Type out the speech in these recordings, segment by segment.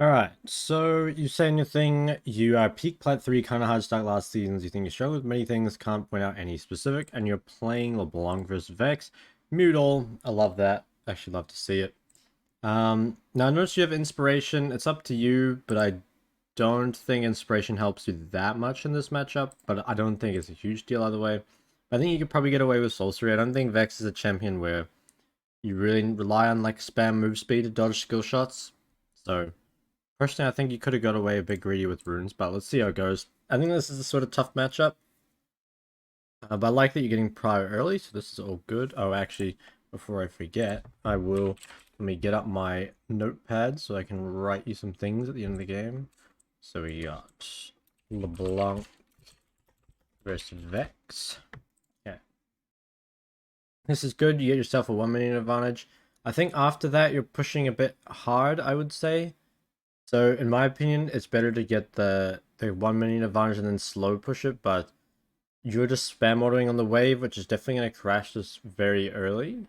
Alright, so you say in your thing, you are peak plat 3, kind of hard start last seasons, you think you struggle with many things, can't point out any specific, and you're playing LeBlanc versus Vex. Mute all, I love that, actually love to see it. Now I notice you have inspiration, it's up to you, but I don't think inspiration helps you that much in this matchup, but I don't think it's a huge deal either way. I think you could probably get away with sorcery. I don't think Vex is a champion where you really rely on like spam move speed to dodge skill shots, so... Personally, I think you could have got away a bit greedy with runes, but let's see how it goes. I think this is a sort of tough matchup. But I like that you're getting prior early, so this is all good. Oh, actually, before I forget, let me get up my notepad so I can write you some things at the end of the game. So we got LeBlanc versus Vex. Yeah. This is good, you get yourself a 1 minute advantage. I think after that, you're pushing a bit hard, I would say. So in my opinion, it's better to get the 1 minute advantage and then slow push it, but you're just spam ordering on the wave, which is definitely going to crash this very early.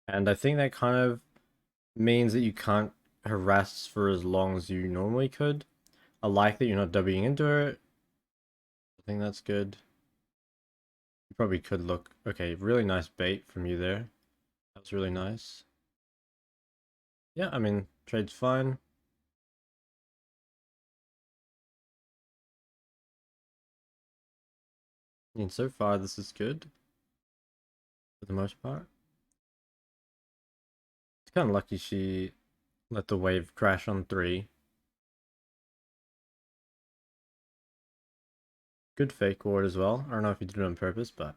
And I think that kind of means that you can't harass for as long as you normally could. I like that you're not Wing into it. I think that's good. You probably could look... Okay, really nice bait from you there. That was really nice. Yeah, I mean, trade's fine. I mean, so far this is good. For the most part. It's kind of lucky she let the wave crash on 3. Good fake ward as well. I don't know if you did it on purpose, but...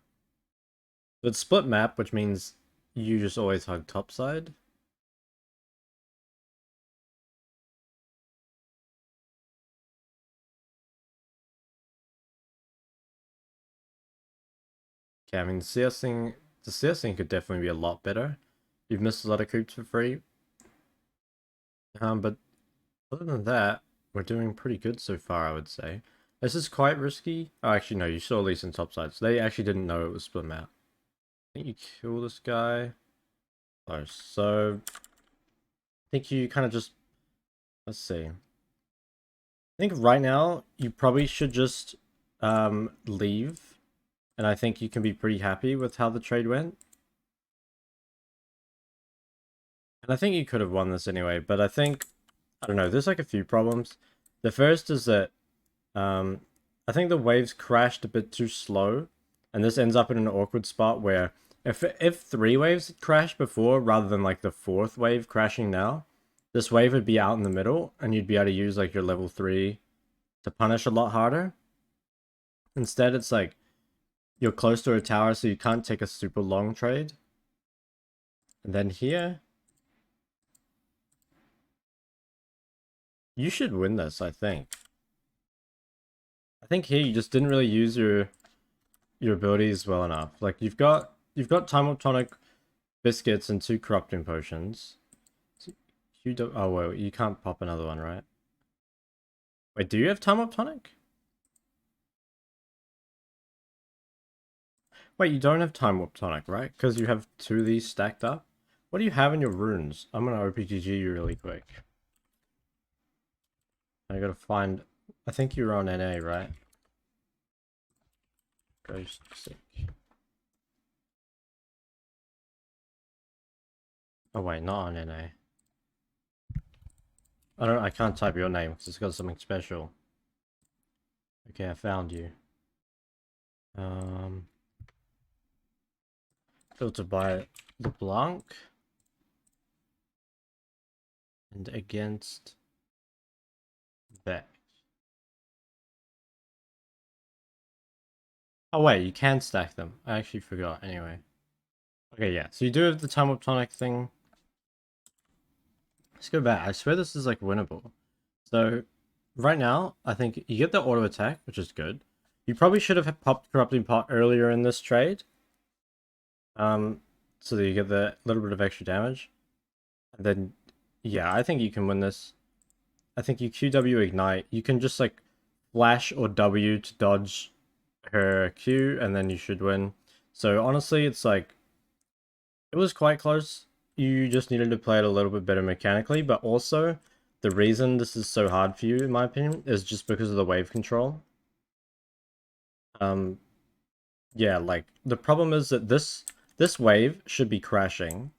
It's split map, which means you just always hug topside. Okay, I mean, the CS thing could definitely be a lot better. You've missed a lot of creeps for free. But other than that, we're doing pretty good so far, I would say. This is quite risky. Oh, actually, no, you saw Lee Sin topside, so they actually didn't know it was split map. I think you kill this guy. Oh, so... I think you kind of just... Let's see. I think right now, you probably should just leave. And I think you can be pretty happy with how the trade went. And I think you could have won this anyway, but I think... I don't know, there's like a few problems. The first is that I think the waves crashed a bit too slow, and this ends up in an awkward spot where if 3 waves crashed before rather than like the 4th wave crashing now, this wave would be out in the middle, and you'd be able to use like your level 3 to punish a lot harder. Instead, it's like you're close to a tower, so you can't take a super long trade. And then here, you should win this, I think. I think here you just didn't really use your abilities well enough. Like you've got Time of Tonic biscuits and 2 corrupting potions. Oh wait, you can't pop another one, right? Wait, do you have Time of Tonic? Wait, you don't have Time Warp Tonic, right? Because you have 2 of these stacked up? What do you have in your runes? I'm gonna OPGG you really quick. I gotta find... I think you're on NA, right? Ghost sick. Oh wait, not on NA. I can't type your name because it's got something special. Okay, I found you. Filtered by LeBlanc. And against Vex. Oh wait, you can stack them. I actually forgot anyway. Okay, yeah, so you do have the Time of Tonic thing. Let's go back. I swear this is like winnable. So right now, I think you get the auto attack, which is good. You probably should have popped Corrupting Pot earlier in this trade. So that you get the little bit of extra damage. And then, yeah, I think you can win this. I think you QW Ignite. You can just like flash or W to dodge her Q, and then you should win. So honestly, it's like, it was quite close. You just needed to play it a little bit better mechanically, but also the reason this is so hard for you, in my opinion, is just because of the wave control. Yeah, like the problem is that this wave should be crashing,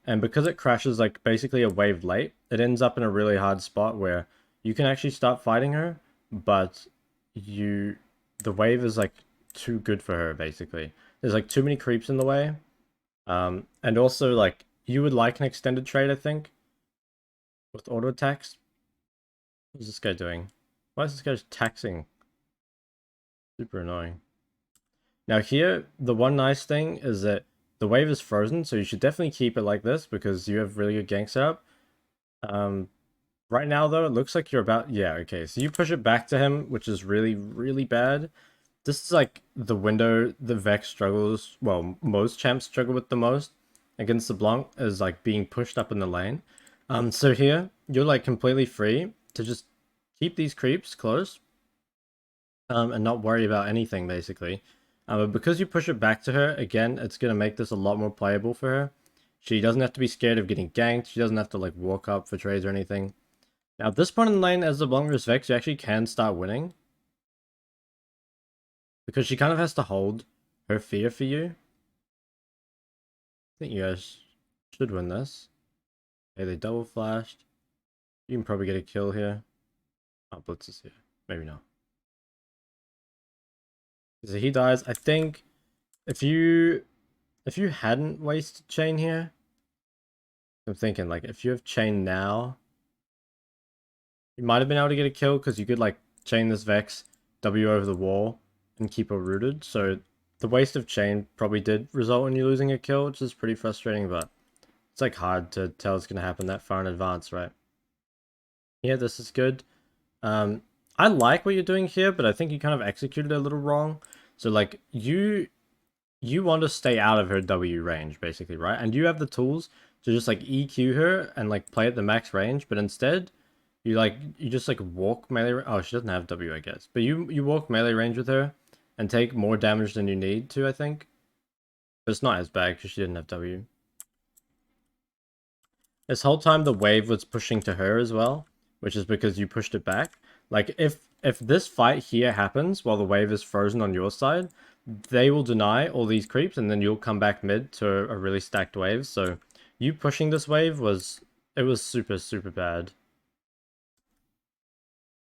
and because it crashes like basically a wave late, it ends up in a really hard spot where you can actually start fighting her, but the wave is like too good for her basically. There's like too many creeps in the way. And also like you would like an extended trade, I think, with auto attacks. What's this guy doing? Why is this guy just taxing? Super annoying. Now here, the one nice thing is that the wave is frozen, so you should definitely keep it like this because you have really good gank setup. Right now though, it looks like you're about, yeah, okay, so you push it back to him, which is really, really bad. This is like the window the Vex struggles, well, most champs struggle with the most against the LeBlanc is like being pushed up in the lane. So here, you're like completely free to just keep these creeps close, and not worry about anything basically. But because you push it back to her, again, it's going to make this a lot more playable for her. She doesn't have to be scared of getting ganked. She doesn't have to like walk up for trades or anything. Now at this point in the lane, as the LeBlanc vs Vex, you actually can start winning. Because she kind of has to hold her fear for you. I think you guys should win this. Okay, they double flashed. You can probably get a kill here. Oh, Blitz is here. Maybe not. So he dies. I think if you hadn't wasted chain here, I'm thinking like if you have chain now, you might have been able to get a kill because you could like chain this Vex, W over the wall, and keep her rooted. So the waste of chain probably did result in you losing a kill, which is pretty frustrating, but it's like hard to tell it's gonna happen that far in advance, right? Yeah, this is good. I like what you're doing here, but I think you kind of executed it a little wrong. So like you want to stay out of her W range, basically, right? And you have the tools to just like EQ her and like play at the max range, but instead you just like walk melee. Oh, she doesn't have W, I guess, but you walk melee range with her and take more damage than you need to, I think. But it's not as bad because she didn't have W. This whole time the wave was pushing to her as well, which is because you pushed it back. Like if this fight here happens while the wave is frozen on your side, they will deny all these creeps and then you'll come back mid to a really stacked wave. So you pushing this wave was super, super bad.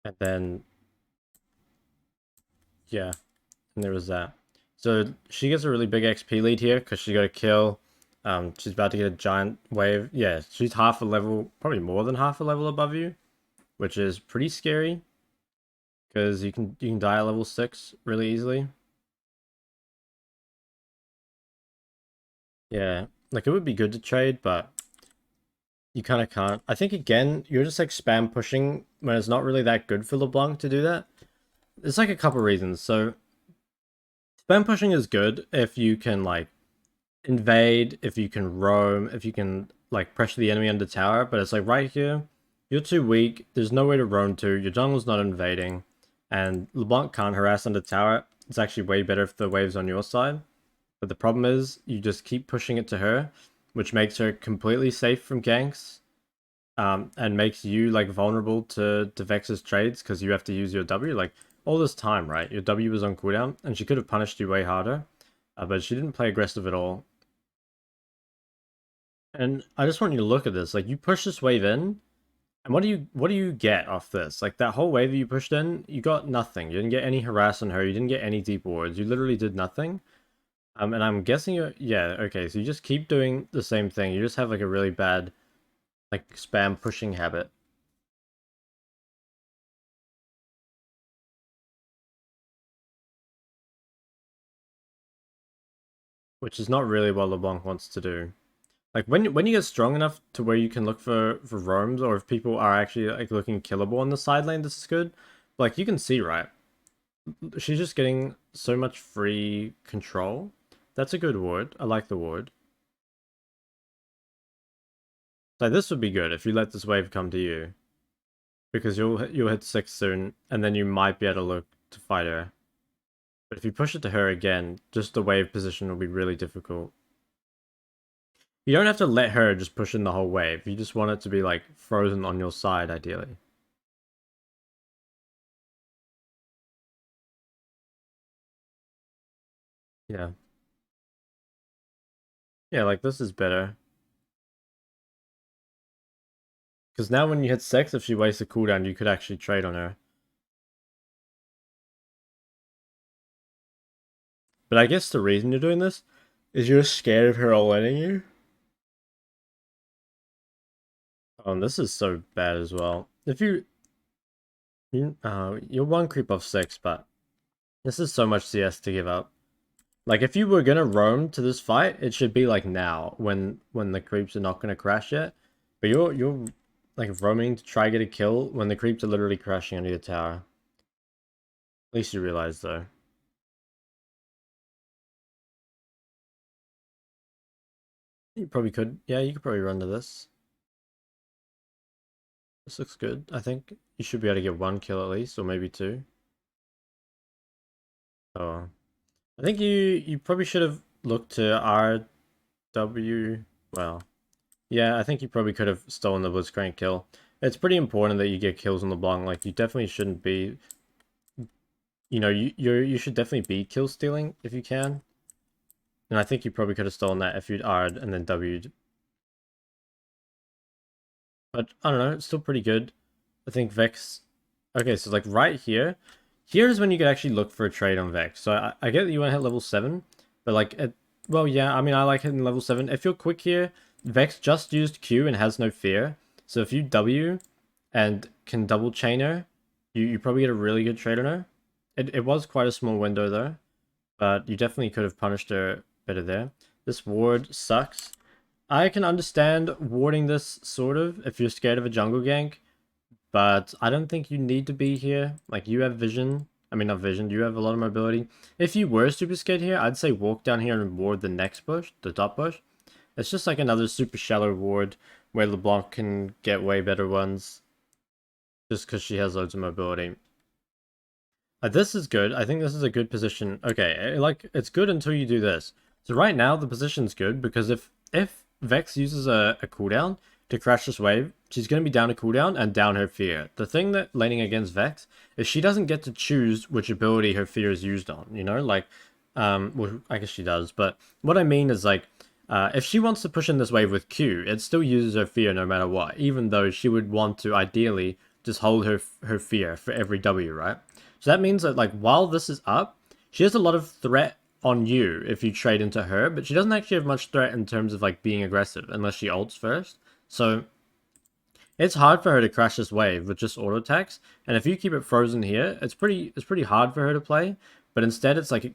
And then yeah, and there was that. So she gets a really big XP lead here because she got a kill. She's about to get a giant wave. Yeah, she's half a level, probably more than half a level above you, which is pretty scary because you can die at level 6 really easily. Yeah, like it would be good to trade, but you kind of can't. I think again, you're just like spam pushing when it's not really that good for LeBlanc to do that. There's like a couple reasons. So spam pushing is good if you can like invade, if you can roam, if you can like pressure the enemy under tower, but it's like right here, you're too weak, there's no way to roam to, your jungle's not invading, and LeBlanc can't harass under tower. It's actually way better if the wave's on your side. But the problem is, you just keep pushing it to her, which makes her completely safe from ganks, and makes you like vulnerable to Vex's trades because you have to use your W. Like all this time, right? Your W was on cooldown, and she could have punished you way harder, but she didn't play aggressive at all. And I just want you to look at this. Like you push this wave in, and what do you get off this? Like that whole wave that you pushed in, you got nothing. You didn't get any harass on her. You didn't get any deep wards. You literally did nothing. And I'm guessing you, yeah, okay. So you just keep doing the same thing. You just have like a really bad like spam pushing habit, which is not really what LeBlanc wants to do. Like when you get strong enough to where you can look for roams, or if people are actually like looking killable on the side lane, this is good. Like you can see, right? She's just getting so much free control. That's a good ward. I like the ward. So this would be good if you let this wave come to you, because you'll hit 6 soon, and then you might be able to look to fight her. But if you push it to her again, just the wave position will be really difficult. You don't have to let her just push in the whole wave. You just want it to be like frozen on your side, ideally. Yeah. Yeah, like this is better. Because now when you hit 6, if she wastes a cooldown, you could actually trade on her. But I guess the reason you're doing this is you're scared of her letting you. Oh, and this is so bad as well. If you're one creep off 6, but this is so much CS to give up. Like if you were gonna roam to this fight, it should be like now, when the creeps are not gonna crash yet. But you're like roaming to try get a kill when the creeps are literally crashing under your tower. At least you realize though. You probably could. Yeah, you could probably run to this. This looks good. I think you should be able to get one kill at least, or maybe two. Oh, I think you probably should have looked to RW. Well, yeah, I think you probably could have stolen the Blitzcrank kill. It's pretty important that you get kills on LeBlanc. Like you definitely shouldn't be. You know, you should definitely be kill stealing if you can. And I think you probably could have stolen that if you'd R'd and then W'd. But I don't know, it's still pretty good. I think Vex. Okay, so like right here, here's when you could actually look for a trade on Vex. So I get that you want to hit level 7, but like, well, yeah, I mean, I like hitting level 7. If you're quick here, Vex just used Q and has no fear. So if you W and can double chain her, you probably get a really good trade on her. It was quite a small window though, but you definitely could have punished her better there. This ward sucks. I can understand warding this sort of if you're scared of a jungle gank, but I don't think you need to be here. Like, you have vision. I mean, not vision, you have a lot of mobility. If you were super scared here, I'd say walk down here and ward the next bush, the top bush. It's just like another super shallow ward where LeBlanc can get way better ones just because she has loads of mobility. This is good. I think this is a good position. Okay, like, it's good until you do this. So right now, the position's good because if Vex uses a cooldown to crash this wave, she's going to be down a cooldown and down her fear. The thing that laning against Vex is she doesn't get to choose which ability her fear is used on, you know? Like, well, I guess she does, but what I mean is, like, if she wants to push in this wave with Q, it still uses her fear no matter what, even though she would want to ideally just hold her fear for every W, right? So that means that, like, while this is up, she has a lot of threat on you if you trade into her, but she doesn't actually have much threat in terms of, like, being aggressive unless she ults first. So it's hard for her to crash this wave with just auto attacks, and if you keep it frozen here, it's pretty hard for her to play. But instead, it's like,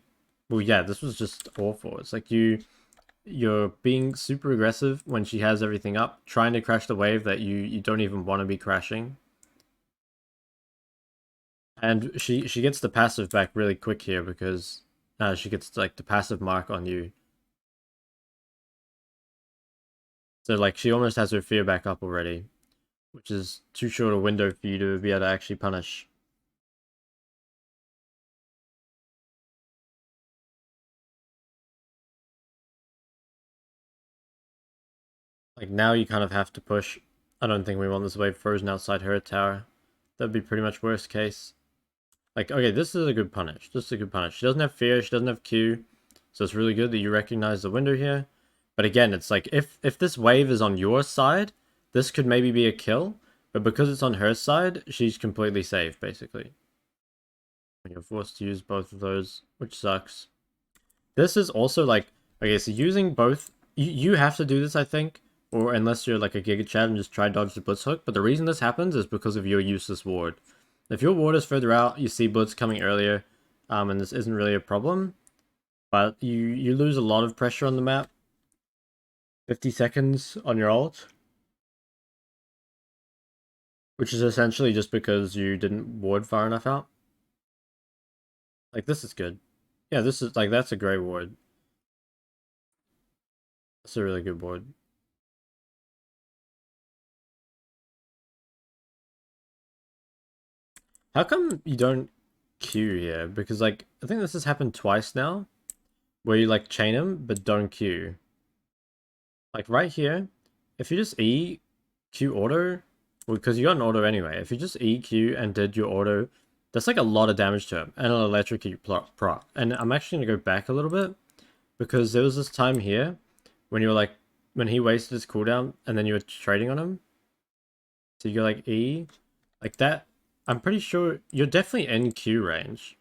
well, yeah, this was just awful. It's like you're being super aggressive when she has everything up, trying to crash the wave that you don't even want to be crashing. And she gets the passive back really quick here because she gets like the passive mark on you. So like she almost has her fear back up already, which is too short a window for you to be able to actually punish. Like now you kind of have to push. I don't think we want this wave frozen outside her tower. That'd be pretty much worst case. Like, okay, this is a good punish. This is a good punish. She doesn't have fear, she doesn't have Q. So it's really good that you recognize the window here. But again, it's like if this wave is on your side, this could maybe be a kill. But because it's on her side, she's completely safe, basically. And you're forced to use both of those, which sucks. This is also like, okay, so using both, you have to do this, I think. Or unless you're like a Giga Chad and just try dodge the Blitz hook. But the reason this happens is because of your useless ward. If your ward is further out, you see Blitz coming earlier, and this isn't really a problem. But you lose a lot of pressure on the map. 50 seconds on your ult. Which is essentially just because you didn't ward far enough out. Like, this is good. Yeah, this is, like, that's a great ward. That's a really good ward. How come you don't Q here? Because, like, I think this has happened twice now. Where you, like, chain him, but don't Q. like right here, if you just E, Q auto, because you got an auto anyway, if you just E, Q and did your auto, that's like a lot of damage to him, and an electrocute proc. And I'm actually gonna go back a little bit, because there was this time here, when you were like, when he wasted his cooldown, and then you were trading on him, so you go like E, like that, I'm pretty sure you're definitely in Q range,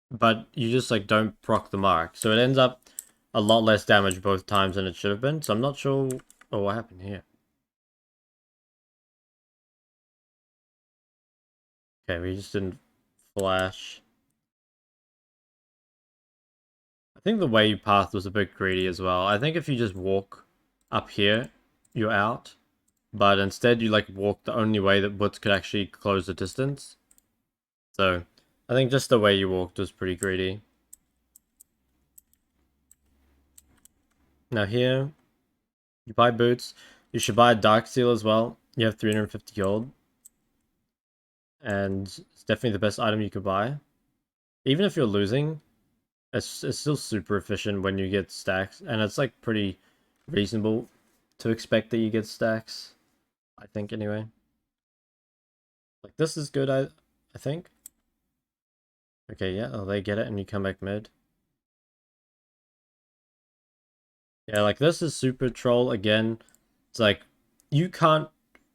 but you just like don't proc the mark, so it ends up a lot less damage both times than it should have been, so I'm not sure. Oh, what happened here? Okay, we just didn't flash. I think the wave path was a bit greedy as well. I think if you just walk up here, you're out. But instead you like walk the only way that Woods could actually close the distance. So I think just the way you walked was pretty greedy. Now here, you buy boots. You should buy a Dark Seal as well. You have 350 gold. And it's definitely the best item you could buy. Even if you're losing, it's still super efficient when you get stacks. And it's like pretty reasonable to expect that you get stacks. I think anyway. Like this is good, I think. Okay, yeah, oh, they get it and you come back mid. Yeah, like this is super troll again. It's like you can't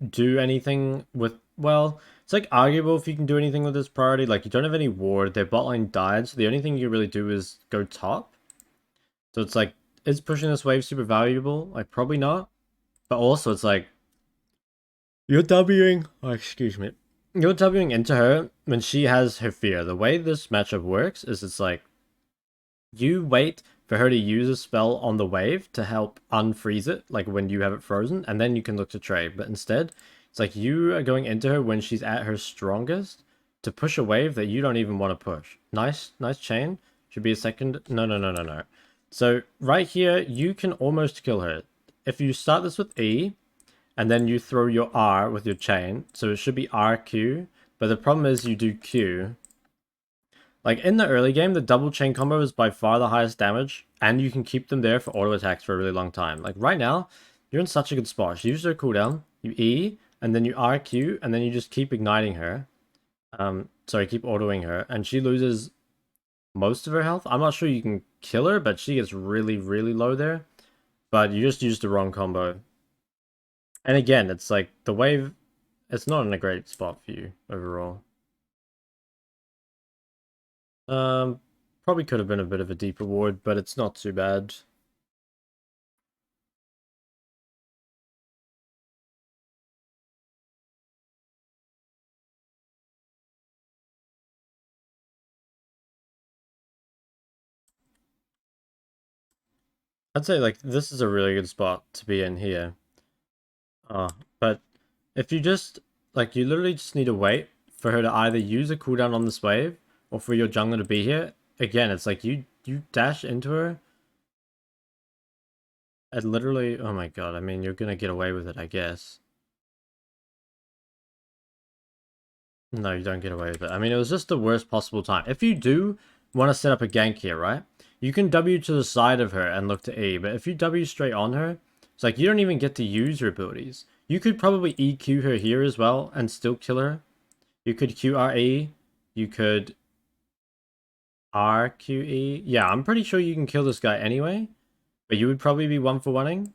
do anything with, well, it's like arguable if you can do anything with this priority. Like you don't have any ward, their bot lane died, so the only thing you really do is go top. So it's like, is pushing this wave super valuable? Like probably not. But also it's like you're Wing, oh excuse me. You're Wing into her when she has her fear. The way this matchup works is it's like you wait for her to use a spell on the wave to help unfreeze it, like when you have it frozen, and then you can look to trade. But instead, it's like you are going into her when she's at her strongest to push a wave that you don't even want to push. Nice chain. Should be a second. No. So right here, you can almost kill her. If you start this with E, and then you throw your R with your chain, so it should be RQ, but the problem is you do Q, like, in the early game, the double chain combo is by far the highest damage, and you can keep them there for auto attacks for a really long time. Like, right now, you're in such a good spot. You use their cooldown, you E, and then you RQ, and then you just keep igniting her. Sorry, keep autoing her, and she loses most of her health. I'm not sure you can kill her, but she gets really, really low there. But you just used the wrong combo. And again, it's like, the wave, it's not in a great spot for you, overall. Probably could have been a bit of a deeper ward, but it's not too bad. I'd say like this is a really good spot to be in here. But if you just like you literally just need to wait for her to either use a cooldown on this wave or for your jungler to be here. Again, it's like you dash into her and literally, oh my god, I mean you're gonna get away with it, I guess. No, you don't get away with it. I mean, it was just the worst possible time. If you do want to set up a gank here, right? You can W to the side of her and look to E, but if you W straight on her, it's like you don't even get to use her abilities. You could probably EQ her here as well and still kill her. You could QRE, you could RQE. Yeah, I'm pretty sure you can kill this guy anyway, but you would probably be 1-for-1ing.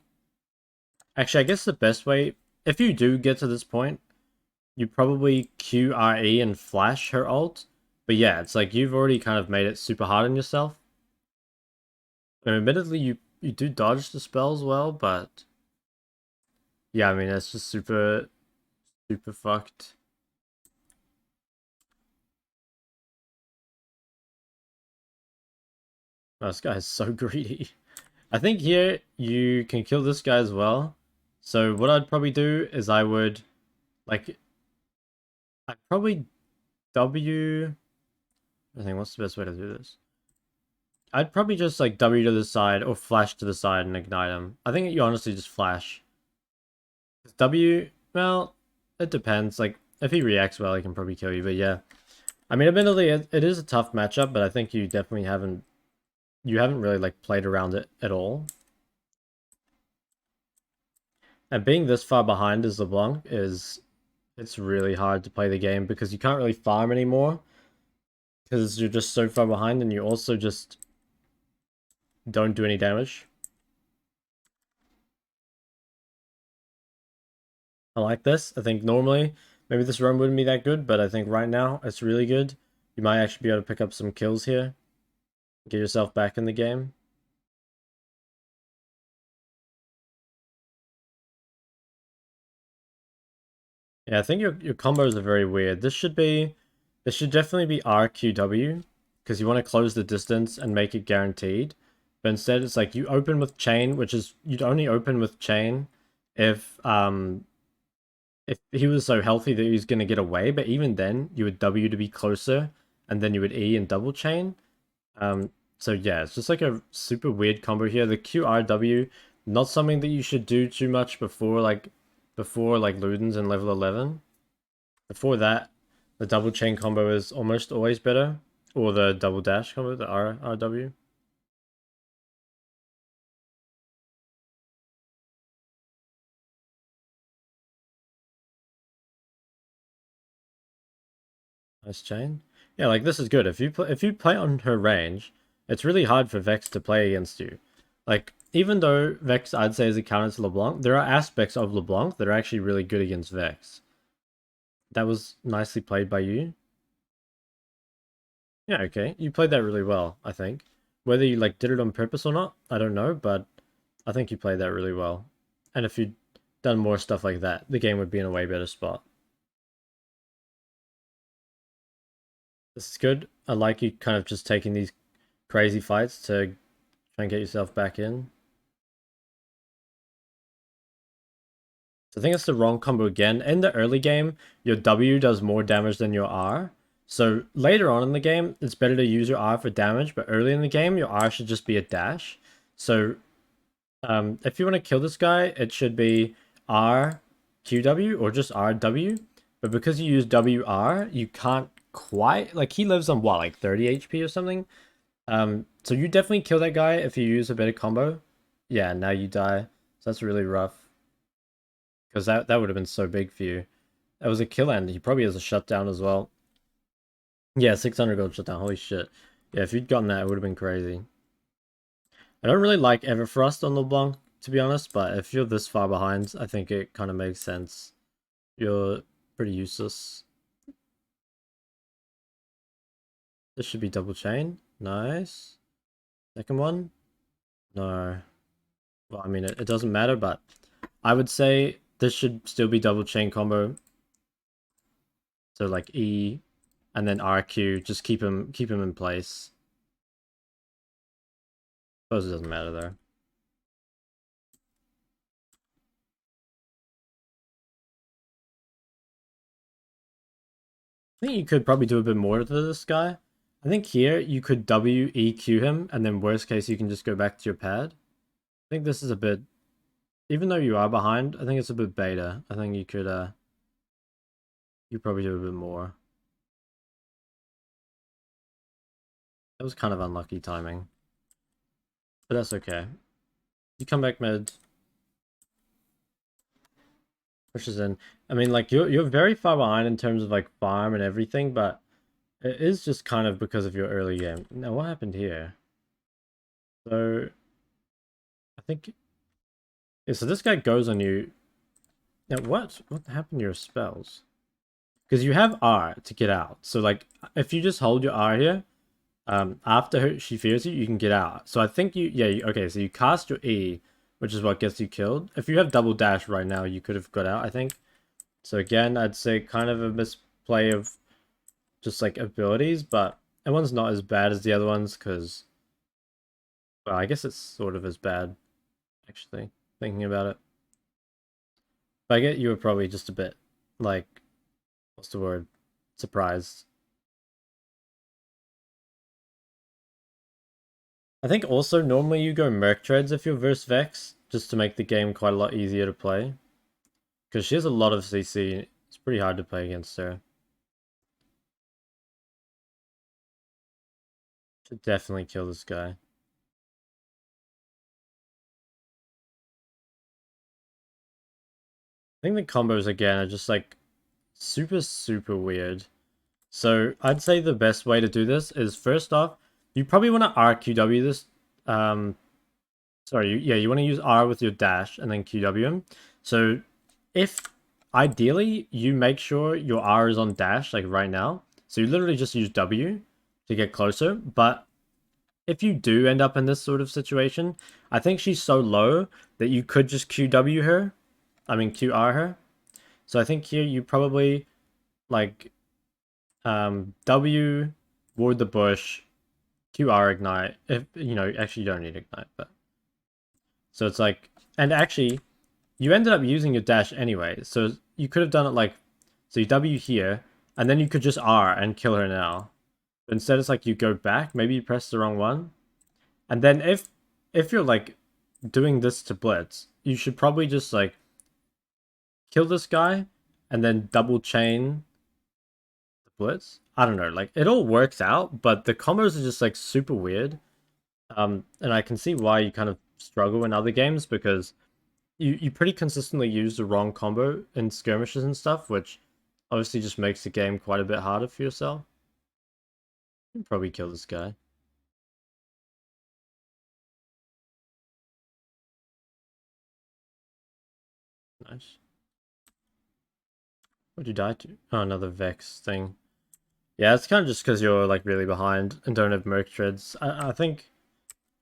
Actually, I guess the best way, if you do get to this point, you probably QRE and flash her ult. But yeah, it's like you've already kind of made it super hard on yourself. And admittedly, you do dodge the spells well, but yeah, I mean, it's just super fucked. Oh, this guy is so greedy. I think here you can kill this guy as well. So what I'd probably do is I would, like, I'd probably W... I think, what's the best way to do this? I'd probably just, like, W to the side or flash to the side and ignite him. I think you honestly just flash. W, well, it depends. Like, if he reacts well, he can probably kill you, but yeah. I mean, admittedly, it is a tough matchup, but I think you definitely haven't... You haven't really, like, played around it at all. And being this far behind as LeBlanc it's really hard to play the game because you can't really farm anymore because you're just so far behind and you also just don't do any damage. I like this. I think normally maybe this run wouldn't be that good, but I think right now it's really good. You might actually be able to pick up some kills here. Get yourself back in the game. Yeah, I think your combos are very weird. This should definitely be RQW because you want to close the distance and make it guaranteed. But instead it's like you open with chain, which is you'd only open with chain if he was so healthy that he was gonna get away, but even then you would W to be closer and then you would E and double chain. So yeah, it's just like a super weird combo here. The QRW, not something that you should do too much before like Ludens in level 11. Before that, the double chain combo is almost always better. Or the double dash combo, the RW. Nice chain. Yeah, like this is good. If you play on her range, it's really hard for Vex to play against you. Like, even though Vex I'd say is a counter to LeBlanc, there are aspects of LeBlanc that are actually really good against Vex. That was nicely played by you. Yeah, okay. You played that really well, I think. Whether you like did it on purpose or not, I don't know, but I think you played that really well. And if you'd done more stuff like that, the game would be in a way better spot. This is good. I like you kind of just taking these crazy fights to try and get yourself back in. So I think it's the wrong combo again. In the early game, your W does more damage than your R. So later on in the game, it's better to use your R for damage, but early in the game, your R should just be a dash. So if you want to kill this guy, it should be RQW or just RW. But because you use WR, you can't quite, like he lives on what, like 30 HP or something? So you definitely kill that guy if you use a better combo. Yeah, now you die. So that's really rough. Because that would have been so big for you. That was a kill and he probably has a shutdown as well. Yeah, 600 gold shutdown. Holy shit. Yeah, if you'd gotten that, it would have been crazy. I don't really like Everfrost on LeBlanc, to be honest, but if you're this far behind, I think it kind of makes sense. You're pretty useless. This should be double chain. Nice. Second one? No. Well, I mean, it doesn't matter, but I would say this should still be double chain combo. So like E and then RQ, just keep him in place. Suppose it doesn't matter though. I think you could probably do a bit more to this guy. I think here you could WEQ him, and then worst case you can just go back to your pad. I think this is a bit, even though you are behind, I think it's a bit beta. I think you could you probably do a bit more. That was kind of unlucky timing, but that's okay. You come back mid, pushes in. I mean, like you're very far behind in terms of like farm and everything, but it is just kind of because of your early game. Now, what happened here? So, I think... Yeah, so this guy goes on you. Now, what? What happened to your spells? Because you have R to get out. So, like, if you just hold your R here, after she fears you, you can get out. So I think okay, so you cast your E, which is what gets you killed. If you have double dash right now, you could have got out, I think. So again, I'd say kind of a misplay of just, like, abilities, but that one's not as bad as the other ones, because... Well, I guess it's sort of as bad, actually, thinking about it. But I get you were probably just a bit, like, what's the word? Surprised. I think also normally you go Merc Treads if you're versus Vex, just to make the game quite a lot easier to play. Because she has a lot of CC, it's pretty hard to play against her. Should definitely kill this guy. think the combos again are just like super weird. So I'd say the best way to do this is first off, you probably want to RQW this. Sorry, yeah, you want to use R with your dash and then QW him. So if ideally you make sure your R is on dash like right now, so you literally just use W to get closer. But if you do end up in this sort of situation, I think she's so low that you could just QW her. I mean QR her. So I think here you probably like W, ward the bush, QR ignite. If you know, actually you don't need ignite, but so it's like, and actually you ended up using your dash anyway. So you could have done it like, so you W here, and then you could just R and kill her now. But instead it's like you go back, maybe you press the wrong one. And then if you're like doing this to blitz, you should probably just like kill this guy and then double chain the blitz. I don't know, like it all works out, but the combos are just like super weird. And I can see why you kind of struggle in other games because you pretty consistently use the wrong combo in skirmishes and stuff, which obviously just makes the game quite a bit harder for yourself. You can probably kill this guy. Nice. What'd you die to? Oh, another Vex thing. Yeah, it's kind of just because you're like really behind and don't have Merc Treads. I think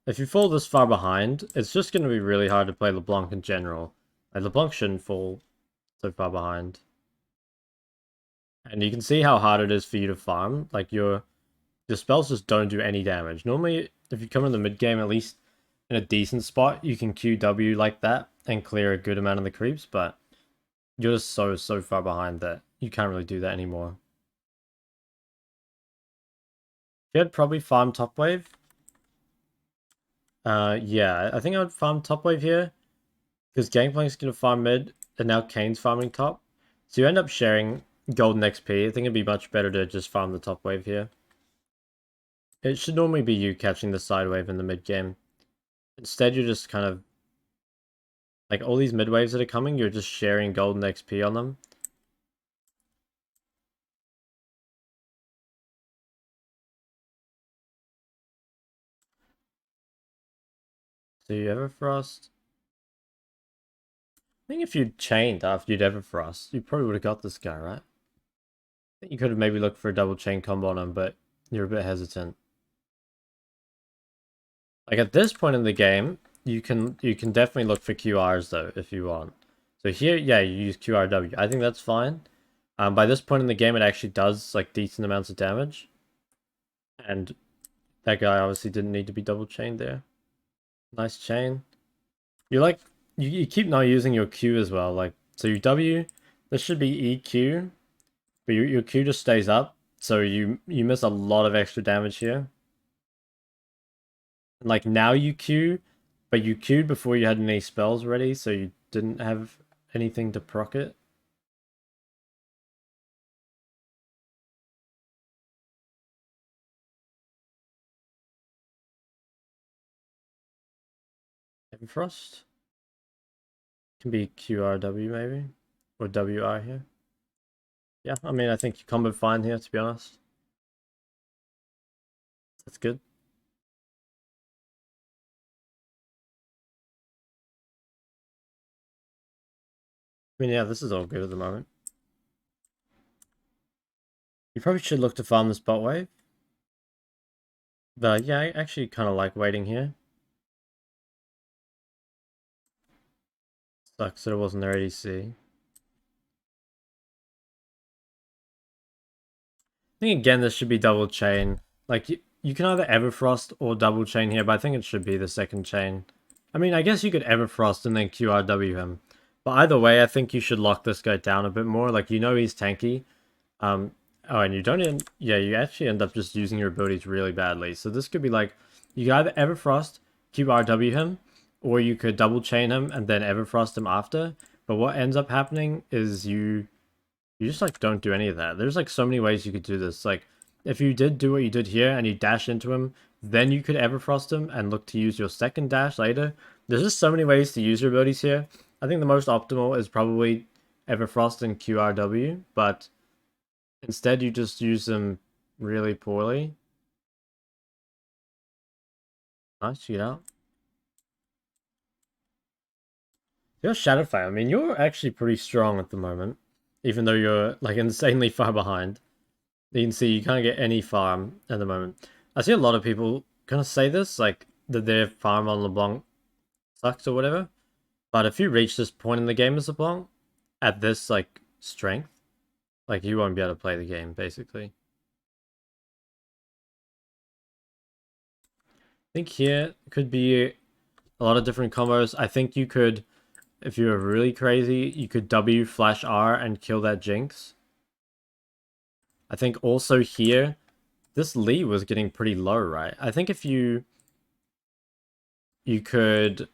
if you fall this far behind, it's just going to be really hard to play LeBlanc in general. Like, LeBlanc shouldn't fall so far behind. And you can see how hard it is for you to farm. Like, your spells just don't do any damage. Normally, if you come in the mid game, at least in a decent spot, you can QW like that and clear a good amount of the creeps, but you're just so far behind that you can't really do that anymore. You'd probably farm top wave. Yeah, I think I would farm top wave here because Gangplank's gonna farm mid and now Kane's farming top. So you end up sharing golden XP. I think it'd be much better to just farm the top wave here. It should normally be you catching the side wave in the mid game. Instead, you're just kind of like all these mid waves that are coming, you're just sharing golden XP on them. So you Everfrost. I think if you'd chained after you'd Everfrost, you probably would have got this guy, right? I think you could have maybe looked for a double chain combo on him, but you're a bit hesitant. Like at this point in the game, you can definitely look for QRs though if you want. So here, yeah, you use QRW. I think that's fine. By this point in the game, it actually does like decent amounts of damage, and that guy obviously didn't need to be double chained there. Nice chain. You like you keep not using your Q as well. Like so, you W. This should be EQ, but your Q just stays up, so you miss a lot of extra damage here. And like now you Q, but you Q'd before you had any spells ready, so you didn't have anything to proc it. Frost can be QRW maybe, or WR here. Yeah, I mean I think you combo fine here to be honest. That's good. I mean yeah, this is all good at the moment. You probably should look to farm this bot wave. But yeah, I actually kind of like waiting here. Sucks that it wasn't their ADC. I think again this should be double chain. Like you can either Everfrost or double chain here, but I think it should be the second chain. I mean, I guess you could Everfrost and then QRW him. But either way, I think you should lock this guy down a bit more. Like, you know he's tanky. Oh, and you don't end... Yeah, you actually end up just using your abilities really badly. So this could be like, you could either Everfrost, QRW him, or you could double chain him and then Everfrost him after. But what ends up happening is you just like don't do any of that. There's like so many ways you could do this. Like if you did do what you did here and you dash into him, then you could Everfrost him and look to use your second dash later. There's just so many ways to use your abilities here. I think the most optimal is probably Everfrost and QRW, but instead you just use them really poorly. Nice, you know. You're Shadowfire. I mean, you're actually pretty strong at the moment, even though you're like insanely far behind. You can see you can't get any farm at the moment. I see a lot of people kind of say this, like that their farm on LeBlanc sucks or whatever. But if you reach this point in the game as LeBlanc, at this like strength, like you won't be able to play the game basically. I think here could be a lot of different combos. I think you could, if you were really crazy, you could W flash R and kill that Jinx. I think also here, this Lee was getting pretty low, right? I think if you could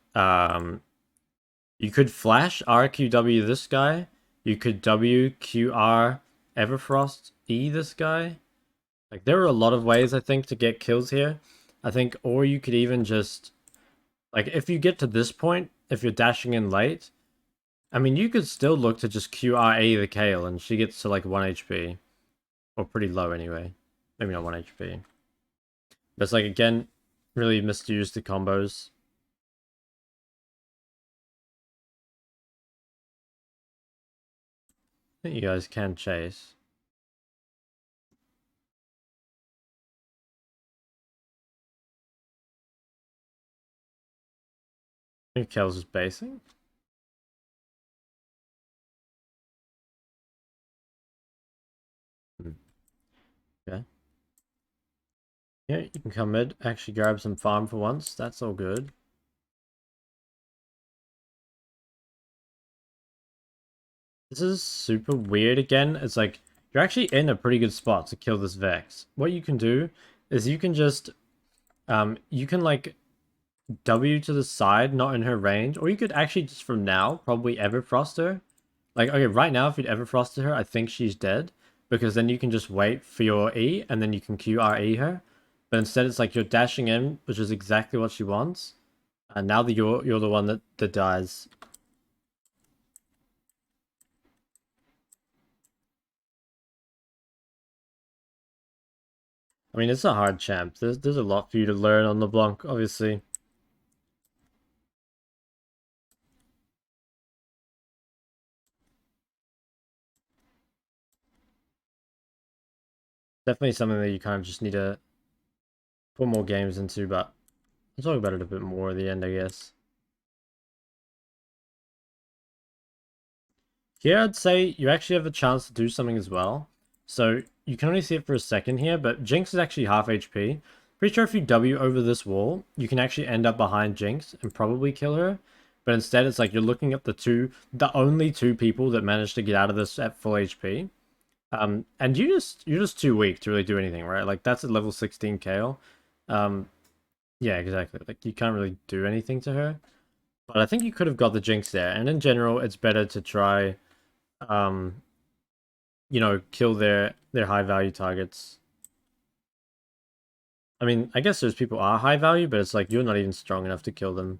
flash RQW this guy, you could WQR Everfrost E this guy. Like there are a lot of ways I think to get kills here. I think, or you could even just like if you get to this point, if you're dashing in late, I mean you could still look to just QRA the Kale and she gets to like 1 HP. Or pretty low anyway. Maybe not 1 HP. But it's like again, really misused the combos. I think you guys can chase. I think Kale's just basing. Yeah. Yeah, you can come mid, actually grab some farm for once. That's all good. This is super weird again. It's like, you're actually in a pretty good spot to kill this Vex. What you can do is you can just, you can like W to the side, not in her range, or you could actually just from now probably Everfrost her. Like, okay, right now if you'd Everfrosted her, I think she's dead, because then you can just wait for your E, and then you can QRE her. But instead it's like you're dashing in, which is exactly what she wants. And now that you're the one that dies. I mean, it's a hard champ. There's a lot for you to learn on LeBlanc, obviously. Definitely something that you kind of just need to put more games into, but I'll talk about it a bit more at the end, I guess. Here, I'd say you actually have a chance to do something as well. So, you can only see it for a second here, but Jinx is actually half HP. Pretty sure if you W over this wall, you can actually end up behind Jinx and probably kill her. But instead, it's like you're looking at the only two people that managed to get out of this at full HP. And you're just too weak to really do anything, right? Like that's at level 16 KO. Yeah, exactly. Like you can't really do anything to her. But I think you could have got the Jinx there. And in general, it's better to try um kill their high value targets. I mean, I guess those people are high value, but it's like you're not even strong enough to kill them.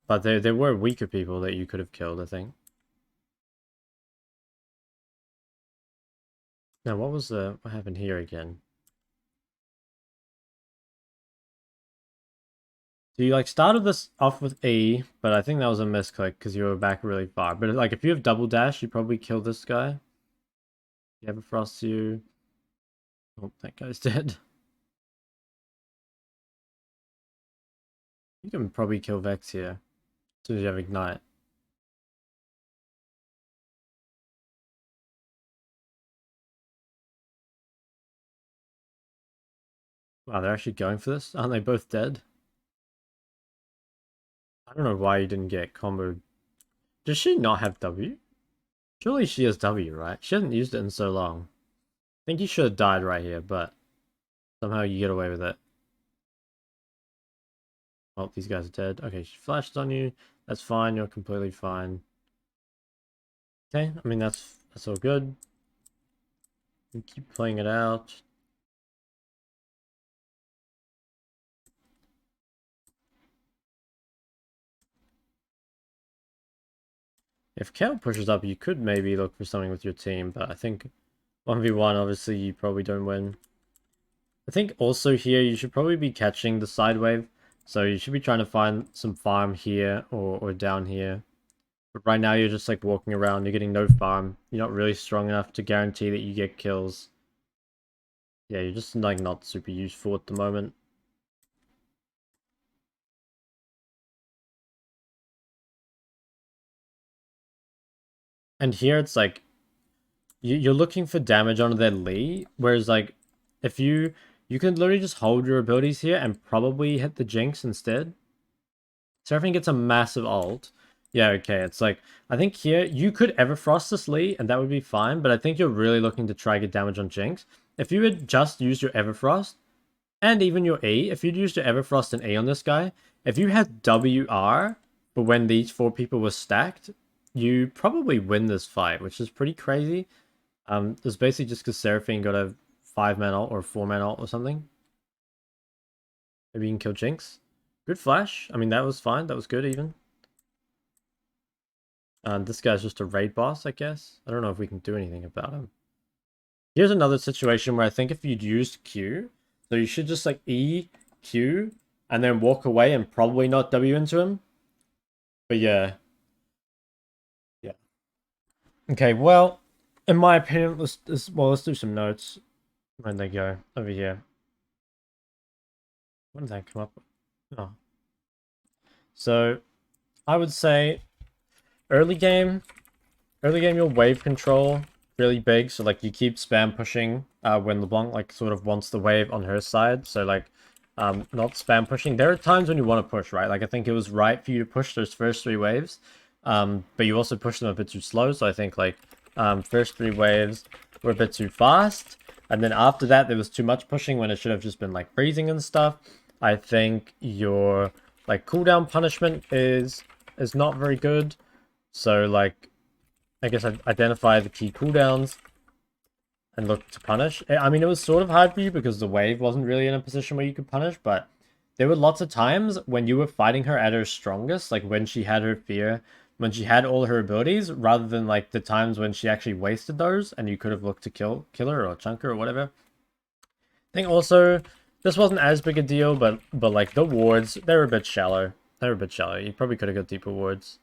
But there were weaker people that you could have killed, I think. Now, what happened here again? So you like started this off with E, but I think that was a misclick because you were back really far. But like if you have double dash, you probably kill this guy. You have a frost you. Oh, that guy's dead. You can probably kill Vex here as soon as you have ignite. Wow, they're actually going for this? Aren't they both dead? I don't know why you didn't get comboed. Does she not have W? Surely she has W, right? She hasn't used it in so long. I think you should have died right here, but somehow you get away with it. Oh, these guys are dead. Okay, she flashed on you. That's fine. You're completely fine. Okay, I mean that's all good. You keep playing it out. If Kale pushes up, you could maybe look for something with your team, but I think 1v1, obviously, you probably don't win. I think also here, you should probably be catching the side wave, so you should be trying to find some farm here or down here. But right now, you're just like walking around, you're getting no farm. You're not really strong enough to guarantee that you get kills. Yeah, you're just like not super useful at the moment. And here it's like, you're looking for damage on their Lee, whereas like, if you can literally just hold your abilities here and probably hit the Jinx instead. Seraphine gets a massive ult. Yeah, okay, it's like, I think here, you could Everfrost this Lee, and that would be fine, but I think you're really looking to try get damage on Jinx. If you had just used your Everfrost, and even your E, if you'd used your Everfrost and E on this guy, if you had WR, but when these 4 people were stacked, you probably win this fight, which is pretty crazy. It's basically just because Seraphine got a 5-man ult or 4-man ult or something. Maybe you can kill Jinx. Good flash. I mean, that was fine. That was good even. This guy's just a raid boss, I guess. I don't know if we can do anything about him. Here's another situation where I think if you'd used Q, so you should just like E, Q, and then walk away and probably not W into him. But yeah. Yeah. Okay, well, in my opinion, let's do some notes. Where'd they go? Over here. When did that come up? Oh. So, I would say early game, your wave control really big. So like you keep spam pushing when LeBlanc like sort of wants the wave on her side. So like not spam pushing. There are times when you want to push, right? Like I think it was right for you to push those first 3 waves. But you also pushed them a bit too slow. So I think like first 3 waves were a bit too fast. And then after that, there was too much pushing when it should have just been like freezing and stuff. I think your like cooldown punishment is not very good. So like, I guess I'd identify the key cooldowns and look to punish. I mean, it was sort of hard for you because the wave wasn't really in a position where you could punish, but there were lots of times when you were fighting her at her strongest, like when she had her fear, when she had all her abilities, rather than like the times when she actually wasted those and you could have looked to kill her or chunk her or whatever. I think also, this wasn't as big a deal, but like the wards, they were a bit shallow. You probably could have got deeper wards.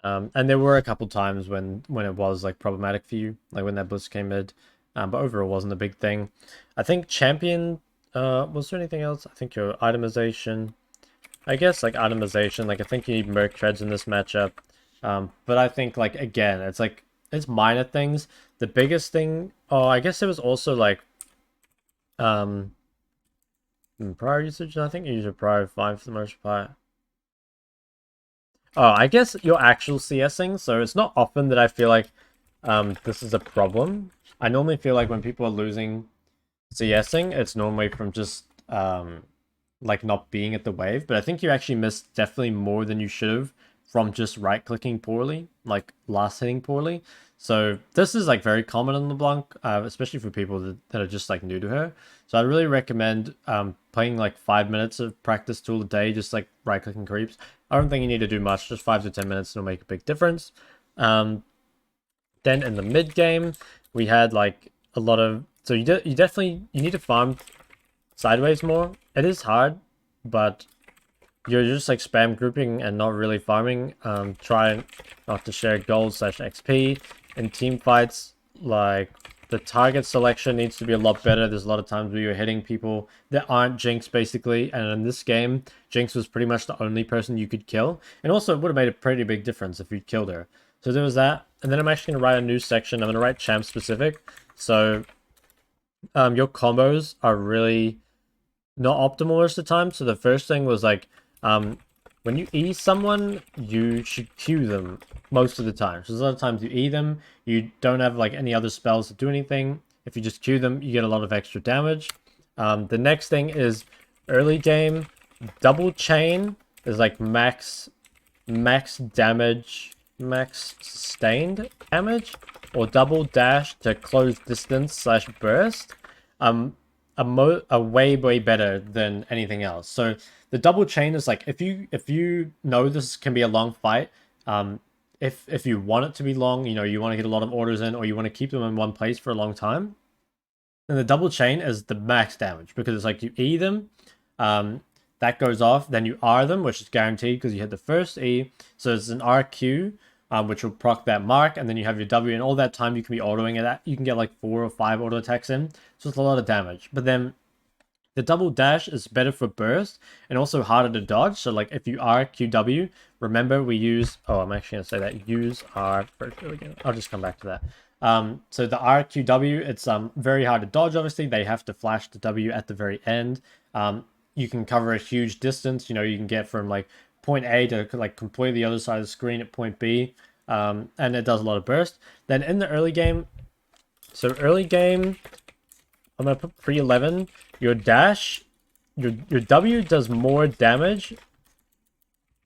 And there were a couple times when it was like problematic for you, like when that boost came mid, but overall wasn't a big thing. I think champion, was there anything else? I think your itemization, I guess like itemization, like I think you need Merc Treads in this matchup. But I think like, again, it's minor things. The biggest thing, oh, I guess it was also like, prior usage, I think you use a prior 5 for the most part. Oh, I guess your actual CSing, so it's not often that I feel like this is a problem. I normally feel like when people are losing CSing, it's normally from just like not being at the wave, but I think you actually missed definitely more than you should have from just right-clicking poorly, like last hitting poorly. So this is like very common on LeBlanc, especially for people that are just like new to her. So I really recommend playing like 5 minutes of practice tool a day, just like right-clicking creeps. I don't think you need to do much, just 5 to 10 minutes will make a big difference. Then in the mid game, we had like a lot of, so you definitely need to farm sideways more. It is hard, but you're just like spam grouping and not really farming. Try not to share gold / XP. In team fights, like the target selection needs to be a lot better. There's a lot of times where you're hitting people that aren't Jinx, basically. And in this game, Jinx was pretty much the only person you could kill. And also, it would have made a pretty big difference if you'd killed her. So there was that. And then I'm actually going to write a new section. I'm going to write champ specific. So your combos are really not optimal most of the time. So the first thing was like, when you E someone, you should Q them most of the time. So there's a lot of times you E them, you don't have like any other spells to do anything. If you just Q them, you get a lot of extra damage. The next thing is early game, double chain is like max damage, max sustained damage, or double dash to close distance / burst. A way better than anything else. So the double chain is like, if you know this can be a long fight, if you want it to be long, you know, you want to get a lot of orders in, or you want to keep them in one place for a long time, then the double chain is the max damage, because it's like you E them, that goes off, then you R them, which is guaranteed because you hit the first E, so it's an RQ, which will proc that mark, and then you have your W, and all that time you can be autoing it at. You can get like 4 or 5 auto attacks in, so it's a lot of damage. But then the double dash is better for burst and also harder to dodge. So like if you RQW, remember we use, oh, I'm actually gonna say that, use R, I'll just come back to that. So the RQW, it's very hard to dodge, obviously. They have to flash the W at the very end. You can cover a huge distance, you know, you can get from like point A to like completely the other side of the screen at point B, and it does a lot of burst. Then in the early game, so early game, I'm gonna put pre-11. Your dash, your W does more damage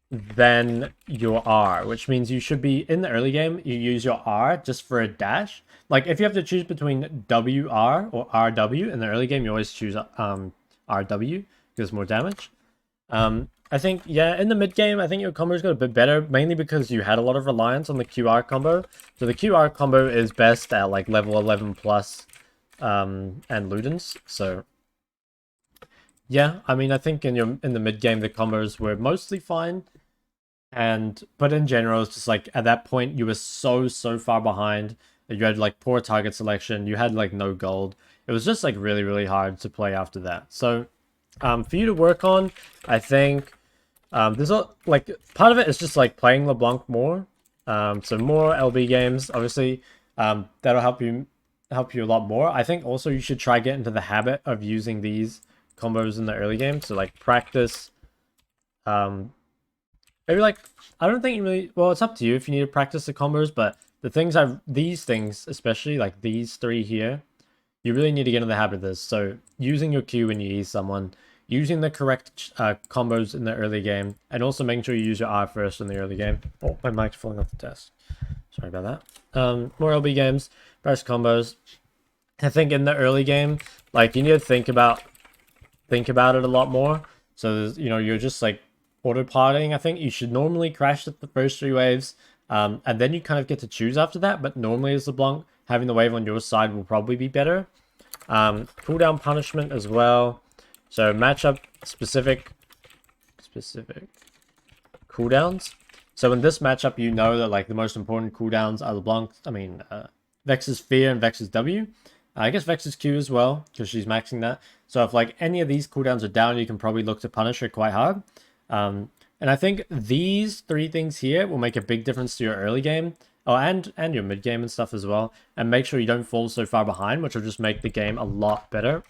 than your R, which means you should be in the early game. You use your R just for a dash. Like if you have to choose between WR or RW in the early game, you always choose RW because more damage. I think, yeah, in the mid game, I think your combos got a bit better, mainly because you had a lot of reliance on the QR combo. So the QR combo is best at like level 11 plus and Ludens. So yeah, I mean, I think in the mid game the combos were mostly fine, but in general it's just like at that point you were so far behind that you had like poor target selection, you had like no gold. It was just like really hard to play after that. So for you to work on, I think there's a like part of it is just like playing LeBlanc more. So more LB games, obviously, that'll help you a lot more. I think also you should try get into the habit of using these combos in the early game. So like practice, maybe like, I don't think you really, well, it's up to you if you need to practice the combos, but these things, especially like these 3 here, you really need to get in the habit of this. So using your Q when you ease someone, using the correct combos in the early game, and also making sure you use your R first in the early game. Oh, my mic's falling off the desk. Sorry about that. More LB games, best combos. I think in the early game, like you need to think about it a lot more. So there's, you know, you're just like auto-partying. I think you should normally crash the first 3 waves, and then you kind of get to choose after that. But normally as LeBlanc, having the wave on your side will probably be better. Cooldown punishment as well. So matchup specific cooldowns. So in this matchup, you know that like the most important cooldowns are LeBlanc. I mean, Vex's Fear and Vex's W. I guess Vex's Q as well, because she's maxing that. So if like any of these cooldowns are down, you can probably look to punish her quite hard. And I think these 3 things here will make a big difference to your early game. Oh, and your mid game and stuff as well. And make sure you don't fall so far behind, which will just make the game a lot better.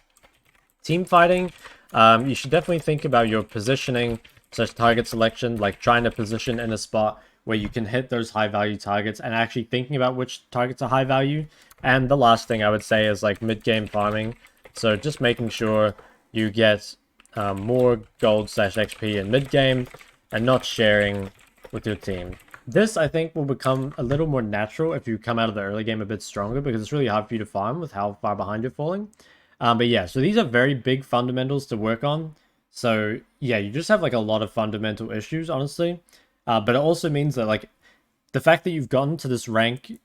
Team fighting, you should definitely think about your positioning, such target selection, like trying to position in a spot where you can hit those high value targets, and actually thinking about which targets are high value. And the last thing I would say is like mid-game farming. So just making sure you get more gold / XP in mid-game and not sharing with your team. This, I think, will become a little more natural if you come out of the early game a bit stronger, because it's really hard for you to farm with how far behind you're falling. But yeah, so these are very big fundamentals to work on. So yeah, you just have like a lot of fundamental issues, honestly. But it also means that like the fact that you've gotten to this rank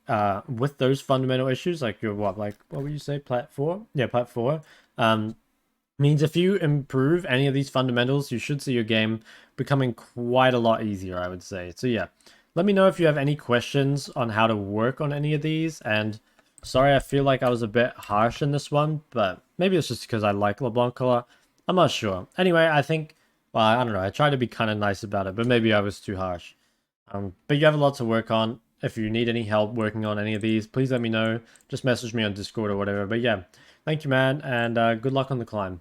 with those fundamental issues, like you're what would you say, plat 4? Yeah, plat 4. Means if you improve any of these fundamentals, you should see your game becoming quite a lot easier, I would say. So yeah, let me know if you have any questions on how to work on any of these. And sorry, I feel like I was a bit harsh in this one, but maybe it's just because I like LeBlanc color. I'm not sure. Anyway, I think, well, I don't know. I try to be kind of nice about it, but maybe I was too harsh. But you have a lot to work on. If you need any help working on any of these, please let me know. Just message me on Discord or whatever. But yeah, thank you, man, and good luck on the climb.